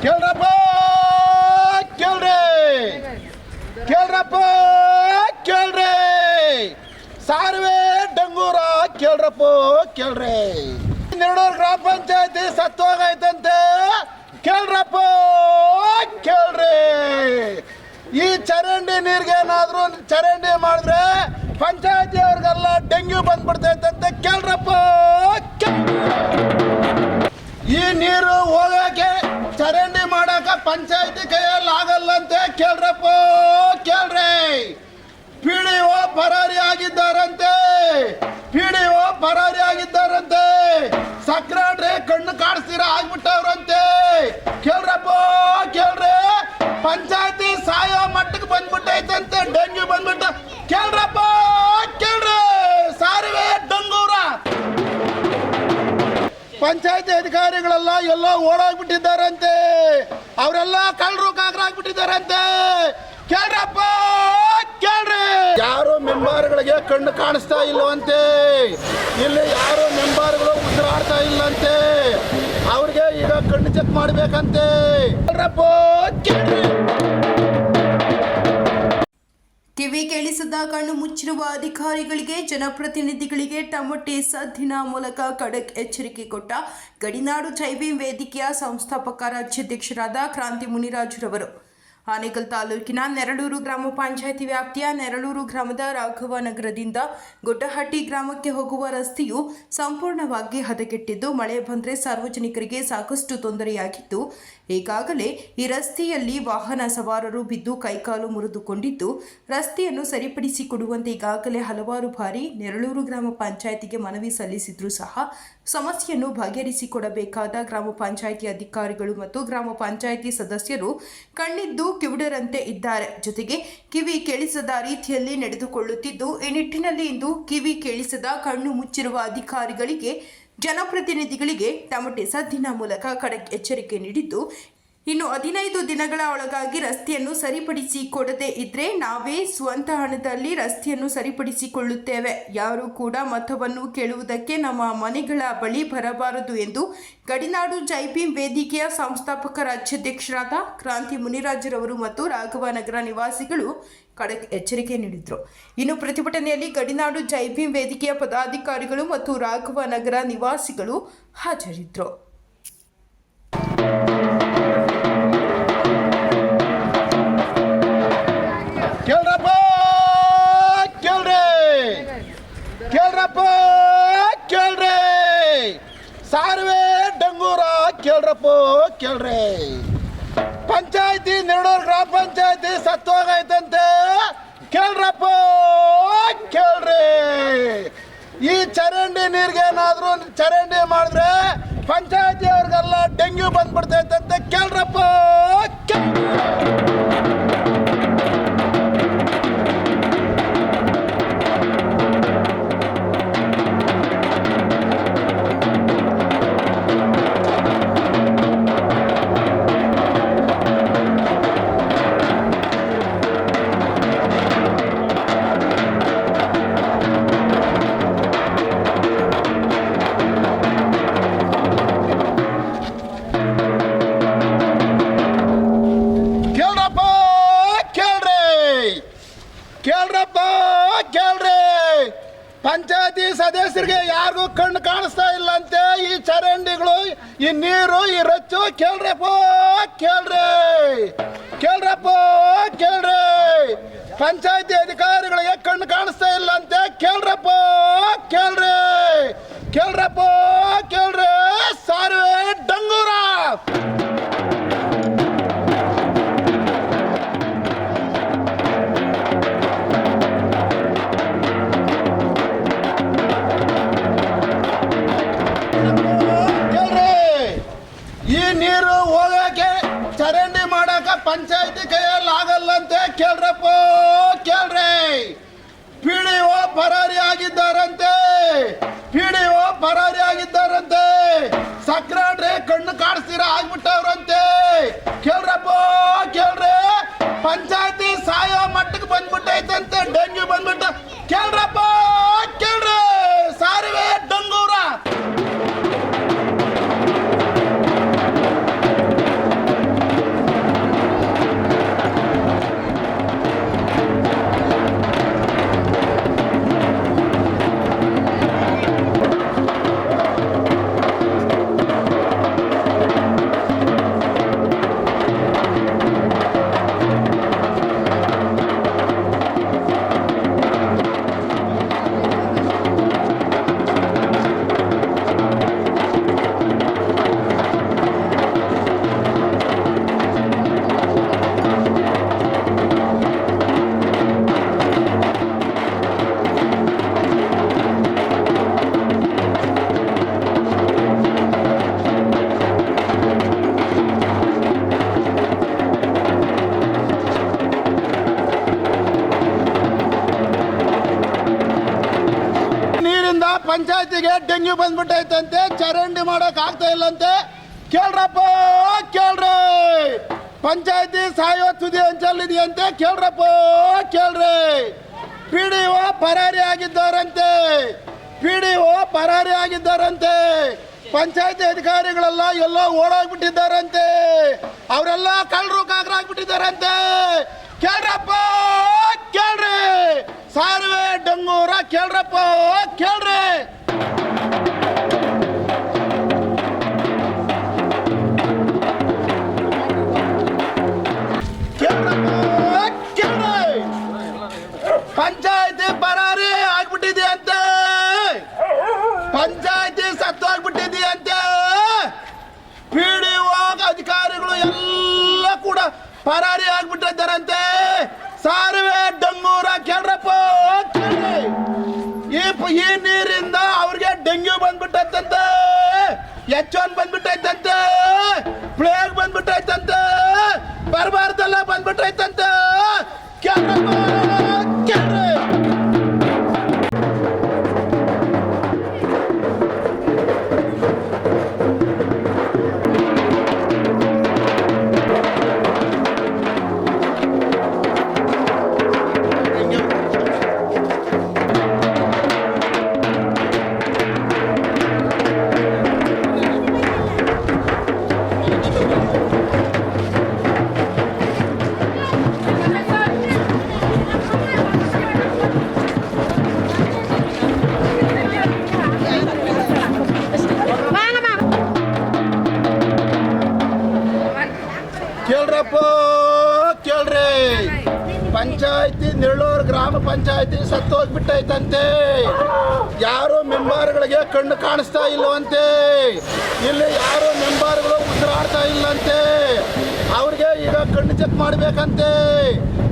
ಕೇಳ್ರಪ್ಪ ಕೇಳ್ರಿ ಕೇಳ್ರಪ್ಪ ಕೇಳ್ರಿ ಸಾರ್ವೆ ಡಂಗೂರ ಕೇಳ್ರಪ್ಪ ಕೇಳ್ರಿ ನಿರಡೂರು ಗ್ರಾಮ ಪಂಚಾಯತಿ ಸತ್ತೋಗೈತಂತೆ ಕೇಳ್ರಪ್ಪ ಕೇಳ್ರಿ ಈ ಚರಂಡಿ ನೀರಿಗೆ ಏನಾದ್ರು ಚರಂಡಿ ಮಾಡಿದ್ರೆ ಪಂಚಾಯತಿ ಅವ್ರಿಗೆಲ್ಲ ಡೆಂಗ್ಯೂ ಬಂದ್ಬಿಡ್ತೈತಂತೆ ಕೇಳ್ರಪ್ಪ ಈ ನೀರು ಹೋಗಕ್ಕೆ ಚರಂಡಿ ಮಾಡಕ ಪಂಚಾಯತಿ ಕೈಯಲ್ಲಿ ಆಗಲ್ಲಂತೆ ಕೇಳ್ರಪ್ಪ ಕೇಳ್ರಿ ಪಿಡಿಒ ಪರಾರಿ ಆಗಿದ್ದಾರಂತೆ ಪಿಡಿಒ ಪರಾರಿ ಆಗಿದ್ದಾರಂತೆ ಸೆಕ್ರೆಟರಿ ಕಣ್ಣು ಕಾಣಿಸ್ತೀರ ಆಗ್ಬಿಟ್ಟವ್ರಂತೆ ಕೇಳ್ರಪ್ಪ ಕೇಳ್ರಿ ಪಂಚಾಯತಿ ಸಾಯೋ ಮಟ್ಟಕ್ಕೆ ಬಂದ್ಬಿಟ್ಟೈತಂತೆ ಡೆಂಗ್ಯೂ ಬಂದ್ಬಿಟ್ಟ ಕೇಳ್ರಪ್ಪ ಕೇಳ್ರಿ ಸಾರಿವೆ ಡಂಗೂರ ಪಂಚಾಯತಿ ಅಧಿಕಾರಿಗಳೆಲ್ಲ ಎಲ್ಲ ಓಡಾಗ್ಬಿಟ್ಟಿದ್ದಾರಂತೆ ಅವರೆಲ್ಲ ಕಳ್ಳರು ಕಾಕರಾಗ್ಬಿಟ್ಟಿದ್ದಾರಂತೆ ಕೇಳ್ರಪ್ಪ ಕೇಳ್ರಿ ಯಾರು ಮೆಂಬರ್ಗಳಿಗೆ ಕಣ್ಣು ಕಾಣಿಸ್ತಾ ಇಲ್ಲವಂತೆ ಇಲ್ಲಿ ಯಾರು ಮೆಂಬರ್ಗಳು ಉಸಿರಾಡ್ತಾ ಇಲ್ಲಂತೆ ಅವ್ರಿಗೆ ಈಗ ಕಣ್ಣು ಚೆಕ್ ಮಾಡ್ಬೇಕಂತೆ ಕೇಳ್ರಪ್ಪ ಕೇಳ್ರಿ ಕಿವಿ ಕೇಳಿಸದ ಕಣ್ಣು ಮುಚ್ಚಿರುವ ಅಧಿಕಾರಿಗಳಿಗೆ ಜನಪ್ರತಿನಿಧಿಗಳಿಗೆ ಟಮಟೆ ಸದ್ದಿನ ಮೂಲಕ ಖಡಕ್ ಎಚ್ಚರಿಕೆ ಕೊಟ್ಟ ಗಡಿನಾಡು ಜೈಭೀಮ್ ವೇದಿಕೆಯ ಸಂಸ್ಥಾಪಕ ರಾಜ್ಯಾಧ್ಯಕ್ಷರಾದ ಕ್ರಾಂತಿ ಮುನಿರಾಜುರವರು ಆನೇಕಲ್ ತಾಲೂಕಿನ ನೆರಳೂರು ಗ್ರಾಮ ಪಂಚಾಯಿತಿ ವ್ಯಾಪ್ತಿಯ ನೆರಳೂರು ಗ್ರಾಮದ ರಾಘವ ನಗರದಿಂದ ಗೊಡ್ಡಹಟ್ಟಿ ಗ್ರಾಮಕ್ಕೆ ಹೋಗುವ ರಸ್ತೆಯು ಸಂಪೂರ್ಣವಾಗಿ ಹದಗೆಟ್ಟಿದ್ದು ಮಳೆ ಬಂದರೆ ಸಾರ್ವಜನಿಕರಿಗೆ ಸಾಕಷ್ಟು ತೊಂದರೆಯಾಗಿದ್ದು ಈಗಾಗಲೇ ಈ ರಸ್ತೆಯಲ್ಲಿ ವಾಹನ ಸವಾರರು ಬಿದ್ದು ಕೈಕಾಲು ಮುರಿದುಕೊಂಡಿದ್ದು ರಸ್ತೆಯನ್ನು ಸರಿಪಡಿಸಿಕೊಡುವಂತೆ ಈಗಾಗಲೇ ಹಲವಾರು ಬಾರಿ ನೆರಳೂರು ಗ್ರಾಮ ಪಂಚಾಯಿತಿಗೆ ಮನವಿ ಸಲ್ಲಿಸಿದ್ರೂ ಸಹ ಸಮಸ್ಯೆಯನ್ನು ಬಗೆಹರಿಸಿಕೊಡಬೇಕಾದ ಗ್ರಾಮ ಪಂಚಾಯಿತಿ ಅಧಿಕಾರಿಗಳು ಮತ್ತು ಗ್ರಾಮ ಪಂಚಾಯಿತಿ ಸದಸ್ಯರು ಕಣ್ಣಿದ್ದು ಕಿವುಡರಂತೆ ಇದ್ದಾರೆ. ಜೊತೆಗೆ ಕಿವಿ ಕೇಳಿಸದ ರೀತಿಯಲ್ಲಿ ನಡೆದುಕೊಳ್ಳುತ್ತಿದ್ದು ಈ ನಿಟ್ಟಿನಲ್ಲಿ ಇಂದು ಕಿವಿ ಕೇಳಿಸದ ಕಣ್ಣು ಮುಚ್ಚಿರುವ ಅಧಿಕಾರಿಗಳಿಗೆ ಜನಪ್ರತಿನಿಧಿಗಳಿಗೆ ಟಮಟೆ ಸದ್ದಿನ ಮೂಲಕ ಖಡಕ್ ಎಚ್ಚರಿಕೆ ನೀಡಿದ್ದು ಇನ್ನು 15 ದಿನಗಳ ಒಳಗಾಗಿ ರಸ್ತೆಯನ್ನು ಸರಿಪಡಿಸಿಕೊಡದೇ ಇದ್ರೆ ನಾವೇ ಸ್ವಂತ ಹಣದಲ್ಲಿ ರಸ್ತೆಯನ್ನು ಸರಿಪಡಿಸಿಕೊಳ್ಳುತ್ತೇವೆ. ಯಾರು ಕೂಡ ಮತವನ್ನು ಕೇಳುವುದಕ್ಕೆ ನಮ್ಮ ಮನೆಗಳ ಬಳಿ ಬರಬಾರದು ಎಂದು ಗಡಿನಾಡು ಜೈಭೀಮ್ ವೇದಿಕೆಯ ಸಂಸ್ಥಾಪಕ ರಾಜ್ಯಾಧ್ಯಕ್ಷರಾದ ಕ್ರಾಂತಿ ಮುನಿರಾಜುರವರು ಮತ್ತು ರಾಘವನಗರ ನಿವಾಸಿಗಳು ಖಡಕ್ ಎಚ್ಚರಿಕೆ ನೀಡಿದರು. ಇನ್ನು ಪ್ರತಿಭಟನೆಯಲ್ಲಿ ಗಡಿನಾಡು ಜೈಭೀಮ್ ವೇದಿಕೆಯ ಪದಾಧಿಕಾರಿಗಳು ಮತ್ತು ರಾಘವನಗರ ನಿವಾಸಿಗಳು ಹಾಜರಿದ್ದರು. ಕೇಳ್ರಪ್ಪ ಕೇಳ್ರಿ ಕೇಳ್ರಪ್ಪ ಕೇಳ್ರಿ ಸಾರ್ವೆ ಡಂಗೂರ ಕೇಳ್ರಪ್ಪ ಕೇಳ್ರಿ ಪಂಚಾಯತಿ ನೆರಡೂರು ಗ್ರಾಮ ಪಂಚಾಯತಿ ಸತ್ತೋಗೈತಂತೆ ಕೇಳ್ರಪ್ಪ ಕೇಳ್ರಿ ಈ ಚರಂಡಿ ನೀರಿಗೆ ಏನಾದ್ರು ಚರಂಡಿ ಮಾಡಿದ್ರೆ ಪಂಚಾಯತಿ ಅವ್ರಿಗೆಲ್ಲ ಡೆಂಗ್ಯೂ ಬಂದ್ಬಿಡ್ತೈತಂತೆ ಕೇಳ್ರಪ್ಪ ಕೇಳ್ರಪ್ಪ ಕೇಳ್ರಿ ಪಂಚಾಯತಿ ಸದಸ್ಯರಿಗೆ ಯಾರಿಗೂ ಕಣ್ಣು ಕಾಣಿಸ್ತಾ ಇಲ್ಲಂತೆ ಈ ಚರಂಡಿಗಳು ಈ ನೀರು ಈ ರಚ್ಚು ಕೇಳ್ರಪ್ಪ ಕೇಳ್ರಿ ಕೇಳ್ರಪ್ಪ ಕೇಳ್ರಿ ಪಂಚಾಯತಿ ಅಧಿಕಾರಿಗಳಿಗೆ ಕಣ್ಣು ಕಾಣಿಸ್ತಾ ಇಲ್ಲಂತೆ ಕೇಳ್ರಪ್ಪ ಕೇಳ್ರಿ ಕೇಳ್ರಪ್ಪ ಕೇಳ್ರಿ ಸಾರ್ವೆ ಡಂಗೂರ ನೀರು ಹೋಗಕ್ಕೆ ಚರಂಡಿ ಮಾಡಕ ಪಂಚಾಯತಿ ಕೈಯಲ್ಲಿ ಆಗಲ್ಲಂತೆ ಕೇಳ್ರಪ್ಪ ಕೇಳ್ರಿ ಪಿಡಿಒ ಪರಾರಿ ಆಗಿದ್ದಾರಂತೆ ಪಿಡಿಒ ಪರಾರಿ ಆಗಿದ್ದಾರಂತೆ ಸೆಕ್ರೆಟರಿ ಕಣ್ಣು ಕಾಣಿಸ್ತೀರ ಆಗ್ಬಿಟ್ಟವ್ರಂತೆ ಕೇಳ್ರಪ್ಪ ಕೇಳ್ರಿ ಪಂಚಾಯತಿ ಸಾಯೋ ಮಟ್ಟಕ್ಕೆ ಬಂದ್ಬಿಟ್ಟೈತಂತೆ ಡೆಂಗ್ಯೂ ಬಂದ್ಬಿಟ್ಟ ಕೇಳ್ರಪ್ಪ ಕೇಳ್ರಿ ಸಾರಿವೆ ಡಂಗೂರ ಪಂಚಾಯತಿಗೆ ಡೆಂಗ್ಯೂ ಬಂದ್ಬಿಟ್ಟೈತಂತೆ, ಚರಂಡಿ ಮಾಡಕ್ ಆಗ್ತಾ ಇಲ್ಲಂತೆ. ಕೇಳ್ರಪ್ಪ ಕೇಳ್ರಿ. ಪಂಚಾಯತಿ ಸಾಯೋ ತುದಿ ಅಂಚಲ್ಲಿದೆಯಂತೆ. ಕೇಳ್ರಪ್ಪ ಕೇಳ್ರಿ. PDO ಪರಾರಿ ಆಗಿದ್ದಾರಂತೆ. PDO ಪರಾರಿ ಆಗಿದ್ದಾರಂತೆ. ಪಂಚಾಯತಿ ಅಧಿಕಾರಿಗಳೆಲ್ಲ ಎಲ್ಲೋ ಓಡೋಗ್ಬಿಟ್ಟಿದ್ದಾರಂತೆ. ಅವರೆಲ್ಲ ಕಳ್ಳರು ಕಾಕರಾಗ್ಬಿಟ್ಟಿದ್ದಾರಂತೆ. ಕೇಳ್ರಪ್ಪ ಕೇಳ್ರಿ. ಸಾರ್ವೆ ಡಂಗೂರ ಕೇಳ್ರಪ್ಪ ಕೇಳ್ರಿ. ಪಂಚಾಯತಿ ಪರಾರಿ ಆಗ್ಬಿಟ್ಟಿದೆಯಂತೆ. ಪಂಚಾಯತಿ ಸತ್ತೋಗ್ಬಿಟ್ಟಿದೆಯಂತೆ. PDO ಅಧಿಕಾರಿಗಳು ಎಲ್ಲ ಕೂಡ ಪರಾರಿ ಆಗ್ಬಿಟ್ಟಿದ್ದಾರಂತೆ. ಸಾರ್ವೆ ಡಂಗೂರ ಕೇಳ್ರಪ್ಪ ಕೇಳ್ರಿ. ಈ ನೀರಿಂದ ಅವ್ರಿಗೆ ಡೆಂಗ್ಯೂ ಬಂದ್ಬಿಟ್ಟೈತಂತೆ, H1 ಬಂದ್ಬಿಟ್ಟೈತಂತೆ, ಪ್ಲೇಗ್ ಬಂದ್ಬಿಟ್ಟೈತಂತೆ, ಬರಬಾರ್ದೆಲ್ಲ ಬಂದ್ಬಿಟ್ಟೈತಂತೆ. ಕೇಳ್ರಪ್ಪ ಕೇಳ್ರಿ. ಕೇಳ್ರಪ್ಪ ಕೇಳ್ರಿ. ಪಂಚಾಯತಿ ನೆಳ್ಳೂರು ಗ್ರಾಮ ಪಂಚಾಯತಿ ಸತ್ತೋಗ್ಬಿಟ್ಟೈತಂತೆ. ಯಾರು ಮೆಂಬರ್ಗಳಿಗೆ ಕಣ್ಣು ಕಾಣಿಸ್ತಾ ಇಲ್ಲವಂತೆ. ಇಲ್ಲಿ ಯಾರು ಮೆಂಬರ್ಗಳು ಉಸಿರಾಡ್ತಾ ಇಲ್ಲಂತೆ. ಅವ್ರಿಗೆ ಈಗ ಕಣ್ಣು ಚೆಕ್ ಮಾಡ್ಬೇಕಂತೆ.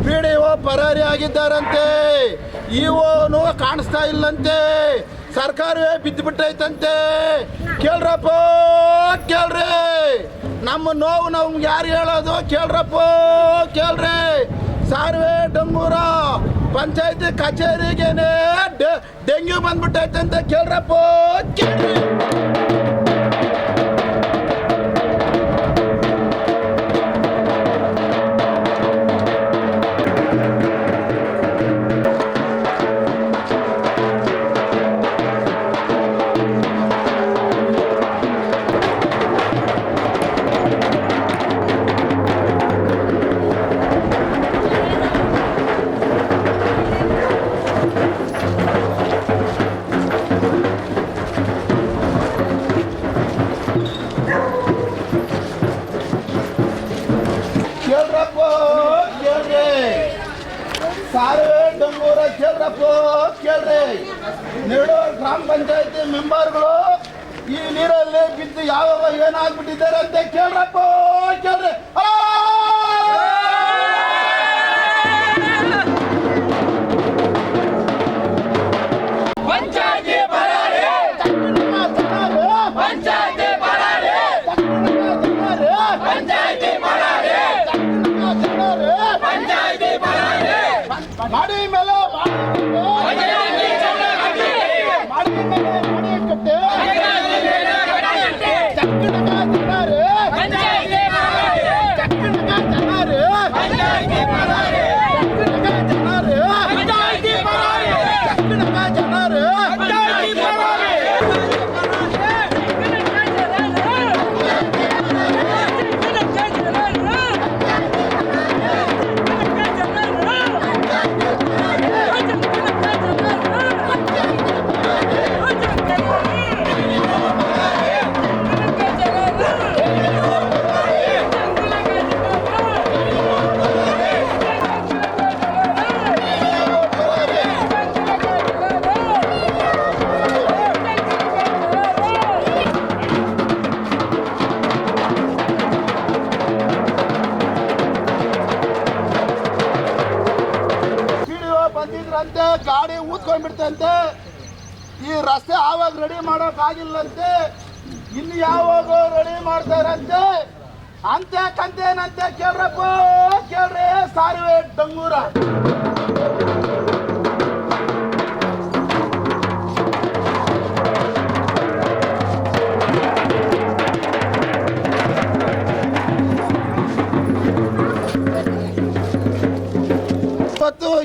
PDO ಪರಾರಿ ಆಗಿದ್ದಾರಂತೆ. EOನು ಕಾಣಿಸ್ತಾ ಇಲ್ಲಂತೆ. ಸರ್ಕಾರವೇ ಬಿದ್ದು ಬಿಟ್ಟೈತಂತೆ. ಕೇಳ್ರಪ್ಪ ಕೇಳ್ರಿ. ನಮ್ಮ ನೋವು ನಮ್ಗೆ ಯಾರು ಹೇಳೋದು? ಕೇಳ್ರಪ್ಪ ಕೇಳ್ರಿ. ಸಾರ್ವೆ ಡಂಗೂರ ಪಂಚಾಯತಿ ಕಚೇರಿಗೇನೆ ಡೆಂಗ್ಯೂ ಬಂದ್ಬಿಟ್ಟೈತಂತೆ. ಕೇಳ್ರಪ್ಪ ಕೇಳ್ರಿ. ಸಾರ್ವೆ ಡಂಗೂರ ಕೇಳ್ರಪ್ಪ ಕೇಳ್ರಿ. ನೆಳ್ಳೂರು ಗ್ರಾಮ ಪಂಚಾಯತಿ ಮೆಂಬರ್ಗಳು ಈ ನೀರಲ್ಲಿ ಬಿದ್ದು ಯಾವ ಏನಾಗ್ಬಿಟ್ಟಿದ್ದಾರೆ ಅಂತ ಕೇಳ್ರಪ್ಪ ಕೇಳ್ರಿ. ಪಂಚಾಯತಿ ಪರಾರಿ, ಪಂಚಾಯತಿ ಪರಾರಿ, ಪಂಚಾಯತಿ ಪರಾರಿ, ಪಂಚಾಯತಿ ಪರಾರಿ. ಮಾಡಿ ಮೇಲೆ ಬಂದಿದ್ರಂತೆ. ಗಾಡಿ ಊದ್ಕೊಂಡ್ಬಿಡ್ತಂತೆ. ಈ ರಸ್ತೆ ಆವಾಗ ರೆಡಿ ಮಾಡೋಕ್ ಆಗಿಲ್ಲಂತೆ. ಇನ್ನು ಯಾವಾಗ ರೆಡಿ ಮಾಡ್ತಾರಂತೆ. ಅಂತೆ ಕಂತೇನಂತೆ ಕೇಳ್ರಪ್ಪ ಕೇಳ್ರಿ. ಸಾರ್ವೆ ಡಂಗೂರ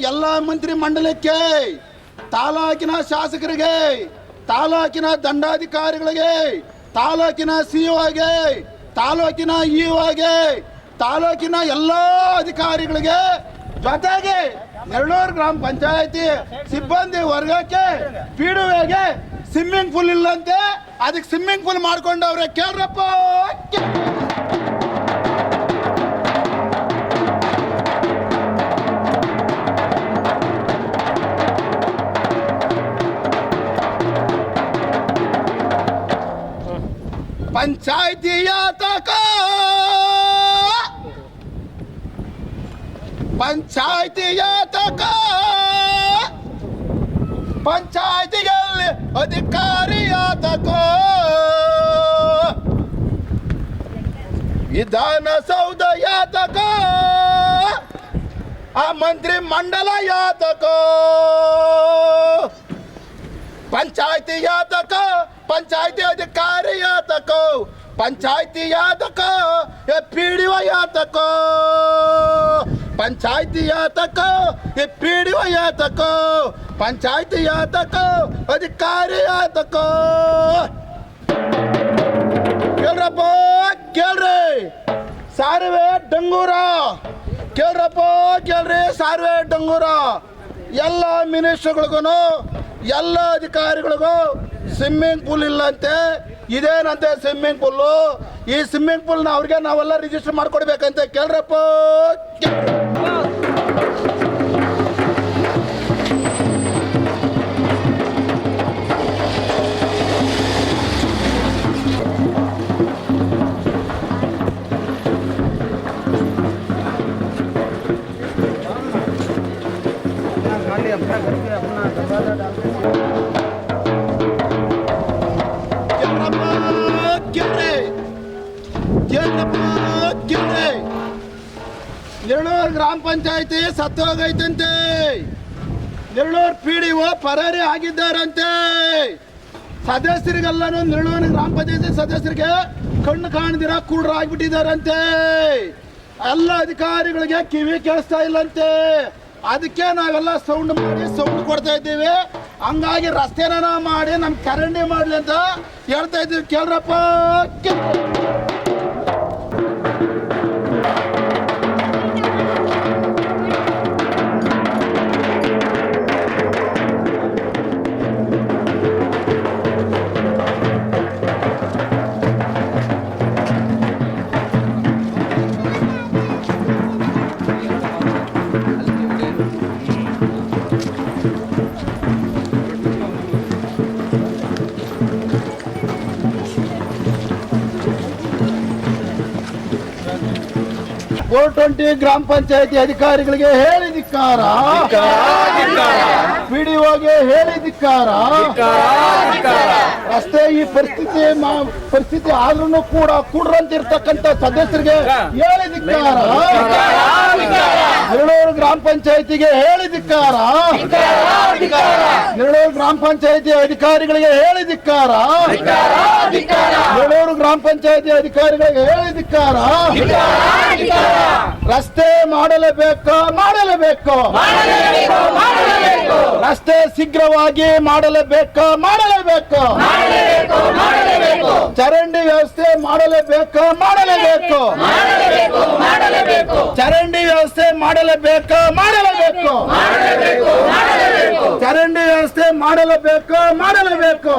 ಎಲ್ಲ ಮಂತ್ರಿ ಮಂಡಲಕ್ಕೆ, ತಾಲೂಕಿನ ಶಾಸಕರಿಗೆ, ತಾಲೂಕಿನ ದಂಡಾಧಿಕಾರಿಗಳಿಗೆ, ತಾಲೂಕಿನ ಸಿಇಒಗೆ, ತಾಲೂಕಿನ ಇಒಗೆ, ತಾಲೂಕಿನ ಎಲ್ಲ ಅಧಿಕಾರಿಗಳಿಗೆ, ಜೊತೆಗೆ ನೆರಳೂರು ಗ್ರಾಮ ಪಂಚಾಯತಿ ಸಿಬ್ಬಂದಿ ವರ್ಗಕ್ಕೆ, ಪಿಡಿಒಗೆ ಸ್ವಿಮ್ಮಿಂಗ್ ಪೂಲ್ ಇಲ್ಲಂತೆ, ಅದಕ್ಕೆ ಸ್ವಿಮ್ಮಿಂಗ್ ಪೂಲ್ ಮಾಡ್ಕೊಂಡವ್ರೆ. ಕೇಳ್ರಪ್ಪ. ಪಂಚಾಯತಿಯ ತಕ ಪಂಚಾಯತಿಯಲ್ಲಿ ಅಧಿಕಾರಿಯ ತಕ ವಿಧಾನಸೌಧ ಯಾತಕ ಆ ಮಂತ್ರಿ ಮಂಡಲ ಯಾತಕ ಪಂಚಾಯತಿ ಯಾತಕ पंचायती अधिकारी यातक पंचायती यातक पीडीओ यातक पंचायती यातक पीडीओ यातक पंचायती यातक अधिकारी यातक ಕೇಳ್ರಪ್ಪ ಕೇಳ್ರಿ ಸಾರ್ವೆ ಡಂಗೂರ ಕೇಳ್ರಪ್ಪ ಕೇಳ್ರಿ ಸಾರ್ವೆ ಡಂಗೂರ ಎಲ್ಲ ಮಿನಿಸ್ಟರ್ಗಳಿಗೂ ಎಲ್ಲ ಅಧಿಕಾರಿಗಳಿಗೂ ಸ್ವಿಮ್ಮಿಂಗ್ ಪೂಲ್ ಇಲ್ಲಂತೆ ಇದೇನಂತೆ ಸ್ವಿಮ್ಮಿಂಗ್ ಪೂಲು ಈ ಸ್ವಿಮ್ಮಿಂಗ್ ಪೂಲ್ನ ಅವ್ರಿಗೆ ನಾವೆಲ್ಲ ರಿಜಿಸ್ಟರ್ ಮಾಡ್ಕೊಡ್ಬೇಕಂತೆ ಕೇಳ್ರಪ್ಪ ನೆರಳೂರು ಗ್ರಾಮ ಪಂಚಾಯತಿ ಸತ್ತೋಗೈತಂತೆ ನೆರಳೂರು ಪಿಡಿಒ ಪರಾರಿ ಆಗಿದ್ದಾರಂತೆ ಸದಸ್ಯರಿಗೆಲ್ಲನೂ ನೆರಳೂರು ಗ್ರಾಮ ಪಂಚಾಯತಿ ಸದಸ್ಯರಿಗೆ ಕಣ್ಣು ಕಾಣದಿರ ಕೂಡ್ರ ಆಗಿಬಿಟ್ಟಿದ್ದಾರಂತೆ ಎಲ್ಲ ಅಧಿಕಾರಿಗಳಿಗೆ ಕಿವಿ ಕೇಳಿಸ್ತಾ ಇಲ್ಲಂತೆ ಅದಕ್ಕೆ ನಾವೆಲ್ಲ ಸೌಂಡ್ ಕೊಡ್ತಾ ಇದ್ದೀವಿ ಹಂಗಾಗಿ ರಸ್ತೆನ ಮಾಡಿ ನಮ್ಗೆ ಚರಂಡಿ ಮಾಡ್ಲಿ ಅಂತ ಹೇಳ್ತಾ ಇದ್ದೀವಿ ಕೇಳ್ರಪ್ಪ ಗ್ರಾಮ ಪಂಚಾಯತಿ ಅಧಿಕಾರಿಗಳಿಗೆ ಹೇಳಿದಿಕ್ಕಾರ ಪಿಡಿಒಗೆ ಹೇಳಿದಿಕ್ಕಾರ ರಸ್ತೆ ಈ ಪರಿಸ್ಥಿತಿ ಆದ್ರೂ ಕೂಡ ಕೂಡ್ರಂತಿರ್ತಕ್ಕಂಥ ಸದಸ್ಯರಿಗೆ ಹೇಳಿದಿಕ್ಕಾರ ನೆರಳೂರು ಗ್ರಾಮ ಪಂಚಾಯತಿಗೆ ಹೇಳಿದಿಕ್ಕಾರ ನೆರಳೂರು ಗ್ರಾಮ ಪಂಚಾಯತಿ ಅಧಿಕಾರಿಗಳಿಗೆ ಹೇಳಿದಿಕ್ಕಾರ ನೆರಳೂರು ಗ್ರಾಮ ಪಂಚಾಯತಿ ಅಧಿಕಾರಿಗಳಿಗೆ ಹೇಳಿದಿಕ್ಕಾರ ರಸ್ತೆ ಮಾಡಲೇಬೇಕು ರಸ್ತೆ ಶೀಘ್ರವಾಗಿ ಮಾಡಲೇಬೇಕು ಚರಂಡಿ ವ್ಯವಸ್ಥೆ ಮಾಡಲೇಬೇಕು ಚರಂಡಿ ವ್ಯವಸ್ಥೆ ಮಾಡಲೇಬೇಕು ಚರಂಡಿ ವ್ಯವಸ್ಥೆ ಮಾಡಲೇಬೇಕು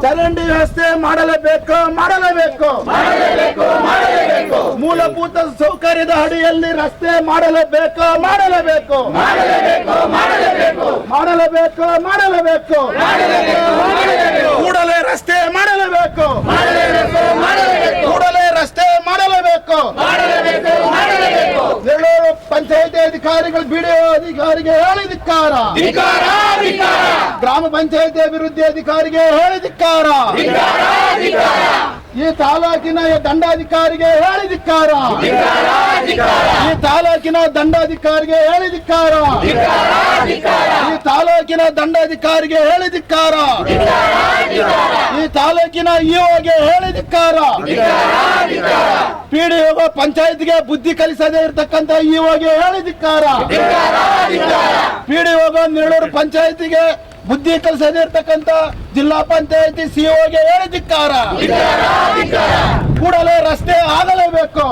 ಚರಂಡಿ ವ್ಯವಸ್ಥೆ ಮಾಡಲೇಬೇಕು ಮೂಲಭೂತ ಸೌಕರ್ಯದ ಅಡಿಯಲ್ಲಿ ರಸ್ತೆ ಮಾಡಲೇಬೇಕು ಕೂಡಲೇ ರಸ್ತೆ ಮಾಡಲೇಬೇಕು ನೆರಳೂರು ಪಂಚಾಯತಿ ಅಧಿಕಾರಿಗಳು ಬಿಡಿಒ ಅಧಿಕಾರಿಗೆ ಹೇಳಿದಿಕ್ಕಾರ ಗ್ರಾಮ ಪಂಚಾಯತಿ ಅಭಿವೃದ್ಧಿ ಅಧಿಕಾರಿಗೆ ಹೇಳಿದಿಕ್ಕಾರ ಈ ತಾಲೂಕಿನ ದಂಡಾಧಿಕಾರಿಗೆ ಹೇಳಿದಿಕ್ಕಾರ ಈ ತಾಲೂಕಿನ ದಂಡಾಧಿಕಾರಿಗೆ ಹೇಳಿದಿಕ್ಕಾರ ಈ ತಾಲೂಕಿನ ದಂಡಾಧಿಕಾರಿಗೆ ಹೇಳಿದಿಕ್ಕಾರ ಈ ತಾಲೂಕಿನ ಇಒಗೆ ಹೇಳಿದಿಕ್ಕಾರ ಪಿಡಿಒ ಪಂಚಾಯತ್ಗೆ ಬುದ್ಧಿ ಕಲಿಸದೇ ಇರ್ತಕ್ಕಂಥ ಇಒಗೆ ಹೇಳಿ ಧಿಕ್ಕಾರ. ಪಿಡಿಒಗೆ ನೆರಳೂರು ಪಂಚಾಯತಿಗೆ ಬುದ್ಧಿ ಕಲಿಸದೇ ಇರ್ತಕ್ಕಂಥ ಜಿಲ್ಲಾ ಪಂಚಾಯತಿ ಸಿಒಗೆ ಹೇಳಿ ಧಿಕ್ಕಾರ. ಕೂಡಲೇ ರಸ್ತೆ ಆಗಲೇಬೇಕು,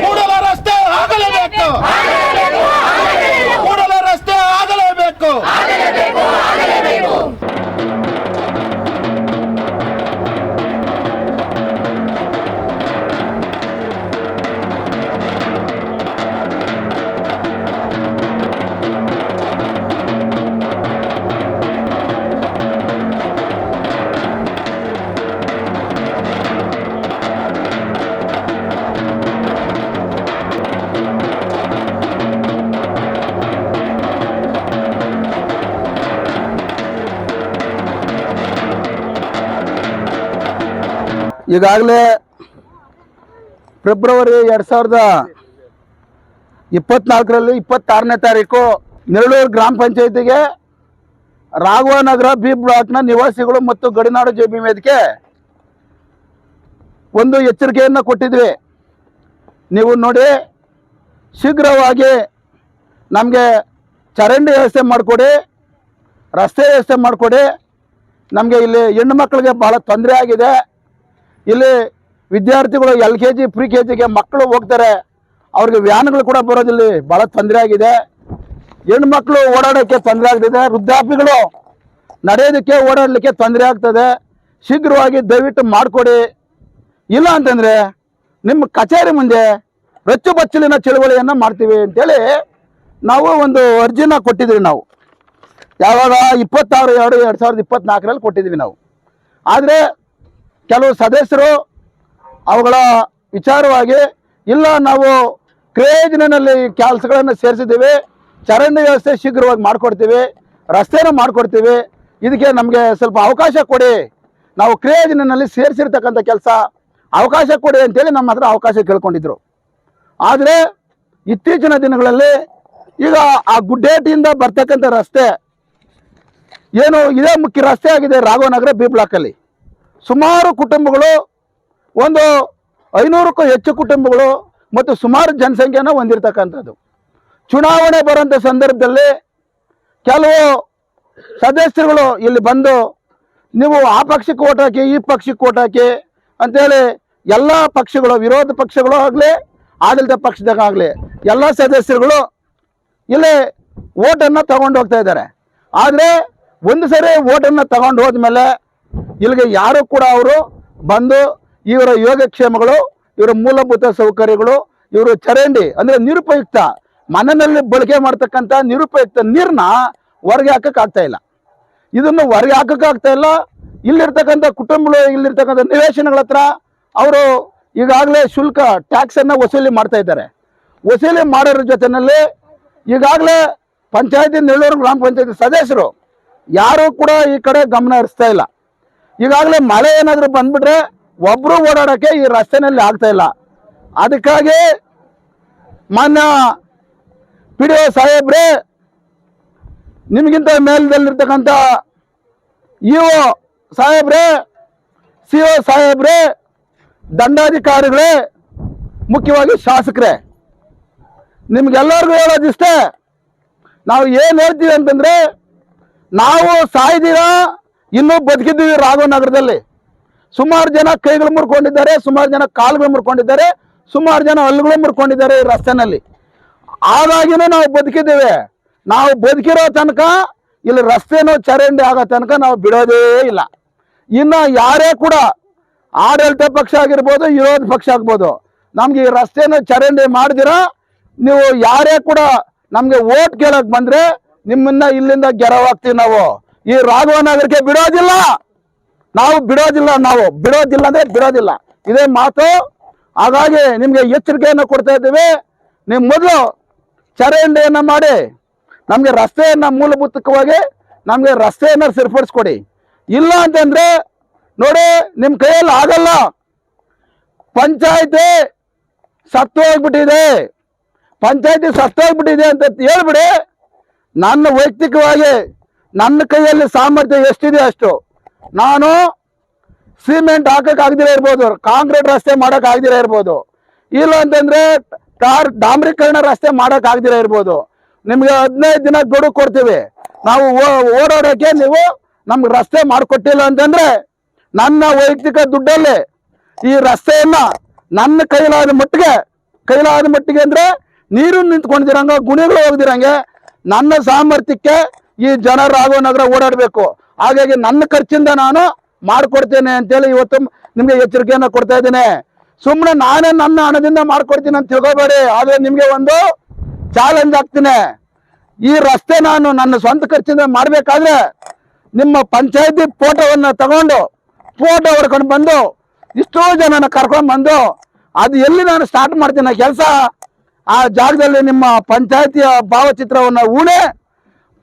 ಕೂಡಲೇ ರಸ್ತೆ ಆಗಲೇಬೇಕು, ಕೂಡಲೇ ರಸ್ತೆ ಆಗಲೇಬೇಕು. ಈಗಾಗಲೇ ಫೆಬ್ರವರಿ 2024ರಲ್ಲಿ 26ನೇ ತಾರೀಕು ನೆರಳೂರು ಗ್ರಾಮ ಪಂಚಾಯತಿಗೆ ರಾಘವನಗರ ಬಿ ಬ್ಲಾಕ್ನ ನಿವಾಸಿಗಳು ಮತ್ತು ಗಡಿನಾಡು ಜೆಬಿ ವೇದಿಕೆ ಒಂದು ಎಚ್ಚರಿಕೆಯನ್ನು ಕೊಟ್ಟಿದ್ವಿ. ನೀವು ನೋಡಿ, ಶೀಘ್ರವಾಗಿ ನಮಗೆ ಚರಂಡಿ ವ್ಯವಸ್ಥೆ ಮಾಡಿಕೊಡಿ, ರಸ್ತೆ ವ್ಯವಸ್ಥೆ ಮಾಡಿಕೊಡಿ. ನಮಗೆ ಇಲ್ಲಿ ಹೆಣ್ಣು ಮಕ್ಕಳಿಗೆ ಭಾಳ ತೊಂದರೆ ಆಗಿದೆ. ಇಲ್ಲಿ ವಿದ್ಯಾರ್ಥಿಗಳು LKG ಪ್ರಿ KGಗೆ ಮಕ್ಕಳು ಹೋಗ್ತಾರೆ, ಅವ್ರಿಗೆ ವ್ಯಾನ್ಗಳು ಕೂಡ ಬರೋದಿಲ್ಲ, ಭಾಳ ತೊಂದರೆ ಆಗಿದೆ. ಹೆಣ್ಮಕ್ಳು ಓಡಾಡೋಕ್ಕೆ ತೊಂದರೆ ಆಗ್ತಿದೆ, ವೃದ್ಧಾಪಿಗಳು ನಡೆಯೋದಕ್ಕೆ ಓಡಾಡಲಿಕ್ಕೆ ತೊಂದರೆ ಆಗ್ತದೆ. ಶೀಘ್ರವಾಗಿ ದಯವಿಟ್ಟು ಮಾಡಿಕೊಡಿ. ಇಲ್ಲ ಅಂತಂದರೆ ನಿಮ್ಮ ಕಚೇರಿ ಮುಂದೆ ರಚ್ಚು ಬಚ್ಚಲಿನ ಚಳುವಳಿಯನ್ನು ಮಾಡ್ತೀವಿ ಅಂತೇಳಿ ನಾವು ಒಂದು ಅರ್ಜಿನ ಕೊಟ್ಟಿದ್ವಿ. ನಾವು ಯಾವಾಗ 26/2/2024ರಲ್ಲಿ ಕೊಟ್ಟಿದ್ವಿ ನಾವು. ಆದರೆ ಕೆಲವು ಸದಸ್ಯರು ಅವುಗಳ ವಿಚಾರವಾಗಿ ಇಲ್ಲ, ನಾವು ಕ್ರೇಜ್ನಲ್ಲಿ ಕೆಲಸಗಳನ್ನು ಸೇರಿಸಿದ್ದೀವಿ, ಚರಂಡಿ ವ್ಯವಸ್ಥೆ ಶೀಘ್ರವಾಗಿ ಮಾಡಿಕೊಡ್ತೀವಿ, ರಸ್ತೆನೂ ಮಾಡಿಕೊಡ್ತೀವಿ, ಇದಕ್ಕೆ ನಮಗೆ ಸ್ವಲ್ಪ ಅವಕಾಶ ಕೊಡಿ, ನಾವು ಕ್ರೇಜ್ನಲ್ಲಿ ಸೇರಿಸಿರ್ತಕ್ಕಂಥ ಕೆಲಸ ಅವಕಾಶ ಕೊಡಿ ಅಂತೇಳಿ ನಮ್ಮ ಹತ್ರ ಅವಕಾಶ ಕೇಳ್ಕೊಂಡಿದ್ರು. ಆದರೆ ಇತ್ತೀಚಿನ ದಿನಗಳಲ್ಲಿ ಈಗ ಆ ಗುಡ್ಡೇಟಿಯಿಂದ ಬರ್ತಕ್ಕಂಥ ರಸ್ತೆ ಏನು ಇದೇ ಮುಖ್ಯ ರಸ್ತೆ ಆಗಿದೆ. ರಾಘವನಗರ ಬಿ ಬ್ಲಾಕಲ್ಲಿ ಸುಮಾರು ಕುಟುಂಬಗಳು, ಒಂದು 500ಕ್ಕೂ ಹೆಚ್ಚು ಕುಟುಂಬಗಳು ಮತ್ತು ಸುಮಾರು ಜನಸಂಖ್ಯೆನ ಹೊಂದಿರತಕ್ಕಂಥದ್ದು. ಚುನಾವಣೆ ಬರೋಂಥ ಸಂದರ್ಭದಲ್ಲಿ ಕೆಲವು ಸದಸ್ಯರುಗಳು ಇಲ್ಲಿ ಬಂದು ನೀವು ಆ ಪಕ್ಷಕ್ಕೆ ಓಟ್ ಹಾಕಿ, ಈ ಪಕ್ಷಕ್ಕೆ ಓಟ್ ಹಾಕಿ ಅಂತೇಳಿ ಎಲ್ಲ ಪಕ್ಷಗಳು, ವಿರೋಧ ಪಕ್ಷಗಳು ಆಗಲಿ ಆಡಳಿತ ಪಕ್ಷದಾಗಲಿ ಎಲ್ಲ ಸದಸ್ಯರುಗಳು ಇಲ್ಲಿ ಓಟನ್ನು ತಗೊಂಡು ಹೋಗ್ತಾ ಇದ್ದಾರೆ. ಆದರೆ ಒಂದು ಸರಿ ಓಟನ್ನು ತಗೊಂಡು ಹೋದ್ಮೇಲೆ ಇಲ್ಲಿಗೆ ಯಾರು ಕೂಡ ಅವರು ಬಂದು ಇವರ ಯೋಗಕ್ಷೇಮಗಳು, ಇವರ ಮೂಲಭೂತ ಸೌಕರ್ಯಗಳು, ಇವರು ಚರಂಡಿ ಅಂದರೆ ನಿರುಪಯುಕ್ತ ಮನೆಯಲ್ಲಿ ಬಳಕೆ ಮಾಡ್ತಕ್ಕಂಥ ನಿರುಪಯುಕ್ತ ನೀರನ್ನ ಹೊರಗೆ ಹಾಕಕ್ಕಾಗ್ತಾ ಇಲ್ಲ. ಇದನ್ನು ಹೊರಗೆ ಹಾಕಕ್ಕಾಗ್ತಾ ಇಲ್ಲ. ಇಲ್ಲಿರ್ತಕ್ಕಂಥ ಕುಟುಂಬಗಳು, ಇಲ್ಲಿರ್ತಕ್ಕಂಥ ನಿವೇಶನಗಳ ಹತ್ರ ಅವರು ಈಗಾಗಲೇ ಶುಲ್ಕ ಟ್ಯಾಕ್ಸನ್ನು ವಸೂಲಿ ಮಾಡ್ತಾ ಇದ್ದಾರೆ. ವಸೂಲಿ ಮಾಡೋರ ಜೊತೆಯಲ್ಲಿ ಈಗಾಗಲೇ ಪಂಚಾಯತಿ ನೆರಳೂರು ಗ್ರಾಮ ಪಂಚಾಯತಿ ಸದಸ್ಯರು ಯಾರೂ ಕೂಡ ಈ ಕಡೆ ಗಮನ ಹರಿಸ್ತಾ ಇಲ್ಲ. ಈಗಾಗಲೇ ಮಳೆ ಏನಾದರೂ ಬಂದ್ಬಿಟ್ರೆ ಒಬ್ಬರು ಓಡಾಡೋಕ್ಕೆ ಈ ರಸ್ತೆನಲ್ಲಿ ಆಗ್ತಾ ಇಲ್ಲ. ಅದಕ್ಕಾಗಿ ಮಾನ್ಯ PDO ಸಾಹೇಬ್ರೆ, ನಿಮಗಿಂತ ಮೇಲ್ದಲ್ಲಿರ್ತಕ್ಕಂಥ EO ಸಾಹೇಬ್ರೆ, CO ಸಾಹೇಬ್ರೆ, ದಂಡಾಧಿಕಾರಿಗಳೇ, ಮುಖ್ಯವಾಗಿ ಶಾಸಕರೇ, ನಿಮ್ಗೆಲ್ಲರಿಗೂ ಹೇಳೋದಿಷ್ಟೇ. ನಾವು ಏನು ಹೇಳ್ತೀವಿ ಅಂತಂದರೆ, ನಾವು ಸಾಯ್ದಿರ ಇನ್ನೂ ಬದುಕಿದ್ದೀವಿ. ರಾಘವನಗರದಲ್ಲಿ ಸುಮಾರು ಜನ ಕೈಗಳು ಮುರ್ಕೊಂಡಿದ್ದಾರೆ, ಸುಮಾರು ಜನ ಕಾಲುಗಳು ಮುರ್ಕೊಂಡಿದ್ದಾರೆ, ಸುಮಾರು ಜನ ಹಲ್ಲುಗಳು ಮುರ್ಕೊಂಡಿದ್ದಾರೆ ಈ ರಸ್ತೆನಲ್ಲಿ. ಆದಾಗಿನೂ ನಾವು ಬದುಕಿದ್ದೇವೆ. ನಾವು ಬದುಕಿರೋ ತನಕ ಇಲ್ಲಿ ರಸ್ತೆನೂ ಚರಂಡಿ ಆಗೋ ತನಕ ನಾವು ಬಿಡೋದೇ ಇಲ್ಲ. ಇನ್ನು ಯಾರೇ ಕೂಡ ಆಡಳಿತ ಪಕ್ಷ ಆಗಿರ್ಬೋದು, ವಿರೋಧ ಪಕ್ಷ ಆಗ್ಬೋದು, ನಮ್ಗೆ ಈ ರಸ್ತೆನ ಚರಂಡಿ ಮಾಡಿದಿರ ನೀವು ಯಾರೇ ಕೂಡ ನಮಗೆ ಓಟ್ ಕೇಳಕ್ ಬಂದ್ರೆ ನಿಮ್ಮನ್ನ ಇಲ್ಲಿಂದ ಗೆರವಾಗ್ತೀವಿ. ನಾವು ಈ ರಾಘವನಗರಕ್ಕೆ ಬಿಡೋದಿಲ್ಲ, ನಾವು ಬಿಡೋದಿಲ್ಲ, ನಾವು ಬಿಡೋದಿಲ್ಲ ಅಂದ್ರೆ ಬಿಡೋದಿಲ್ಲ, ಇದೇ ಮಾತು. ಹಾಗಾಗಿ ನಿಮ್ಗೆ ಎಚ್ಚರಿಕೆಯನ್ನು ಕೊಡ್ತಾ ಇದ್ದೀವಿ. ನೀವು ಮೊದಲು ಚರಂಡಿಯನ್ನು ಮಾಡಿ ನಮಗೆ ರಸ್ತೆಯನ್ನು ಮೂಲಭೂತವಾಗಿ ನಮಗೆ ರಸ್ತೆಯನ್ನು ಸರಿಪಡಿಸ್ಕೊಡಿ. ಇಲ್ಲ ಅಂತಂದ್ರೆ ನೋಡಿ, ನಿಮ್ಮ ಕೈಯಲ್ಲಿ ಆಗಲ್ಲ. ಪಂಚಾಯತಿ ಸತ್ತೋಗ್ಬಿಟ್ಟಿದೆ, ಪಂಚಾಯತಿ ಸತ್ತೋಗ್ಬಿಟ್ಟಿದೆ ಅಂತ ಹೇಳ್ಬಿಡಿ. ನನ್ನ ವೈಯಕ್ತಿಕವಾಗಿ ನನ್ನ ಕೈಯಲ್ಲಿ ಸಾಮರ್ಥ್ಯ ಎಷ್ಟಿದೆ ಅಷ್ಟು ನಾನು ಸಿಮೆಂಟ್ ಹಾಕಕ್ಕೆ ಆಗದಿರ ಇರ್ಬೋದು, ಕಾಂಕ್ರೀಟ್ ರಸ್ತೆ ಮಾಡೋಕೆ ಆಗದಿರ ಇರ್ಬೋದು, ಇಲ್ಲ ಅಂತಂದ್ರೆ ಡಾಂಬರೀಕರಣ ರಸ್ತೆ ಮಾಡಕ್ ಆಗದಿರ ಇರ್ಬೋದು. ನಿಮ್ಗೆ 15 ದಿನ ಗಡುವು ಕೊಡ್ತೀವಿ, ನಾವು ಓಡಾಡೋಕೆ ನೀವು ನಮ್ಗೆ ರಸ್ತೆ ಮಾಡಿಕೊಟ್ಟಿಲ್ಲ ಅಂತಂದ್ರೆ ನನ್ನ ವೈಯಕ್ತಿಕ ದುಡ್ಡಲ್ಲಿ ಈ ರಸ್ತೆಯನ್ನ ನನ್ನ ಕೈಲಾದ ಮಟ್ಟಿಗೆ ಅಂದ್ರೆ ನೀರು ನಿಂತ್ಕೊಂಡಿರಂಗ, ಗುಣಿಗಳು ಹೋಗ್ದಿರಂಗೆ ನನ್ನ ಸಾಮರ್ಥ್ಯಕ್ಕೆ ಈ ಜನ ರಾಘವನಗರ ಓಡಾಡಬೇಕು. ಹಾಗಾಗಿ ನನ್ನ ಖರ್ಚಿಂದ ನಾನು ಮಾಡ್ಕೊಡ್ತೇನೆ ಅಂತೇಳಿ ಇವತ್ತು ನಿಮ್ಗೆ ಎಚ್ಚರಿಕೆಯನ್ನ ಕೊಡ್ತಾ ಇದ್ದೇನೆ. ಸುಮ್ಮನೆ ನಾನೇ ನನ್ನ ಹಣದಿಂದ ಮಾಡ್ಕೊಡ್ತೀನಿ ಅಂತ ತಿಳ್ಕೊಬೇಡಿ. ಆದ್ರೆ ನಿಮ್ಗೆ ಒಂದು ಚಾಲೆಂಜ್ ಆಗ್ತೀನಿ. ಈ ರಸ್ತೆ ನಾನು ನನ್ನ ಸ್ವಂತ ಖರ್ಚಿಂದ ಮಾಡ್ಬೇಕಾದ್ರೆ ನಿಮ್ಮ ಪಂಚಾಯತಿ ಫೋಟೋವನ್ನ ತಗೊಂಡು ಫೋಟೋ ಹೊಡ್ಕೊಂಡು ಬಂದು ಇಷ್ಟೋ ಜನನ ಕರ್ಕೊಂಡು ಬಂದು ಅದು ಎಲ್ಲಿ ನಾನು ಸ್ಟಾರ್ಟ್ ಮಾಡ್ತೀನಿ ಕೆಲಸ, ಆ ಜಾಗದಲ್ಲಿ ನಿಮ್ಮ ಪಂಚಾಯತಿಯ ಭಾವಚಿತ್ರವನ್ನ ಉಣೆ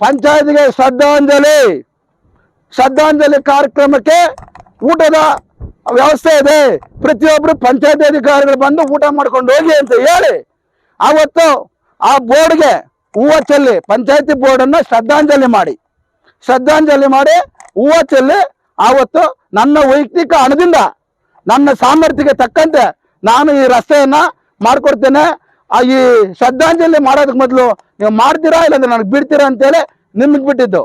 ಪಂಚಾಯತಿಗೆ ಶ್ರದ್ಧಾಂಜಲಿ ಕಾರ್ಯಕ್ರಮಕ್ಕೆ ಊಟದ ವ್ಯವಸ್ಥೆ ಇದೆ. ಪ್ರತಿಯೊಬ್ರು ಪಂಚಾಯತಿ ಅಧಿಕಾರಿಗಳು ಬಂದು ಊಟ ಮಾಡ್ಕೊಂಡು ಹೋಗಿ ಅಂತ ಹೇಳಿ ಅವತ್ತು ಆ ಬೋರ್ಡ್ಗೆ ಹೂವು ಚೆಲ್ಲಿ ಪಂಚಾಯತಿ ಬೋರ್ಡ್ ಅನ್ನ ಶ್ರದ್ಧಾಂಜಲಿ ಮಾಡಿ ಹೂವು ಚೆಲ್ಲಿ ಆವತ್ತು ನನ್ನ ವೈಯಕ್ತಿಕ ಹಣದಿಂದ ನನ್ನ ಸಾಮರ್ಥ್ಯಕ್ಕೆ ತಕ್ಕಂತೆ ನಾನು ಈ ರಸ್ತೆಯನ್ನ ಮಾಡ್ಕೊಡ್ತೇನೆ. ಈ ಶ್ರದ್ಧಾಂಜಲಿ ಮಾಡೋದಕ್ಕೆ ಮೊದಲು ನೀವು ಮಾಡ್ತೀರಾ ಇಲ್ಲಾಂದ್ರೆ ನನಗೆ ಬಿಡ್ತೀರಾ ಅಂತೇಳಿ ನಿಮಗೆ ಬಿಟ್ಟಿದ್ದು.